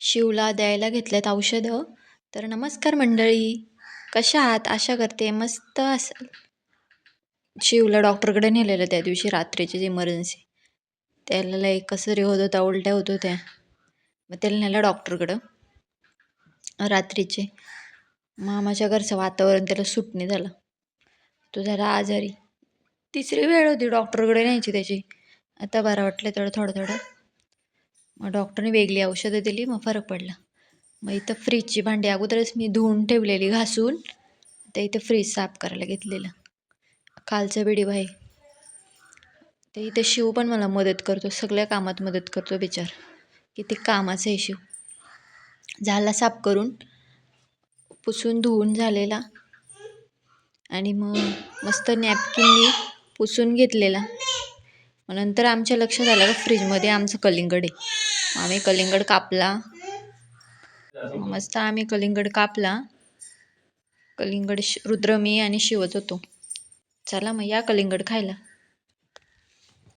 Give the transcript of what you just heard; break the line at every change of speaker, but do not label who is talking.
शिवला द्यायला घेतल्यात औषधं. तर नमस्कार मंडळी, कशा आहात? आशा करते मस्त असाल. शिवला डॉक्टरकडे नेलेलं त्या दिवशी रात्रीचीच इमर्जन्सी. त्याला लय कसं रे होत होता, उलट्या होत होत्या. मग त्याला नेलं डॉक्टरकडं रात्रीचे. मामाच्या घरचं वातावरण त्याला सूट नाही झालं. तो झाला आजारी. तिसरी वेळ होती डॉक्टरकडे न्यायची त्याची. आता बरं वाटलं थोडं थोडं. मग डॉक्टरने वेगळी औषधं दिली, मग फरक पडला. मग इथं फ्रीजची भांडी अगोदरच मी धुवून ठेवलेली घासून. तर इथं फ्रीज साफ करायला घेतलेलं. कालचं व्हिडिओ आहे ते. इथं शिव पण मला मदत करतो, सगळ्या कामात मदत करतो बिचार. किती कामाचं आहे शिव. झाला साफ करून, पुसून धुवून झालेला. आणि मग मस्त नॅपकिननी पुसून घेतलेला. मग नंतर आमच्या लक्षात आलं का फ्रीजमध्ये आमचं कलिंगड आहे. आम्ही कलिंगड कापला. मस्त आम्ही कलिंगड कापला. कलिंगड रुद्र, मी आणि शिवच होतो. चला मग या कलिंगड खायला.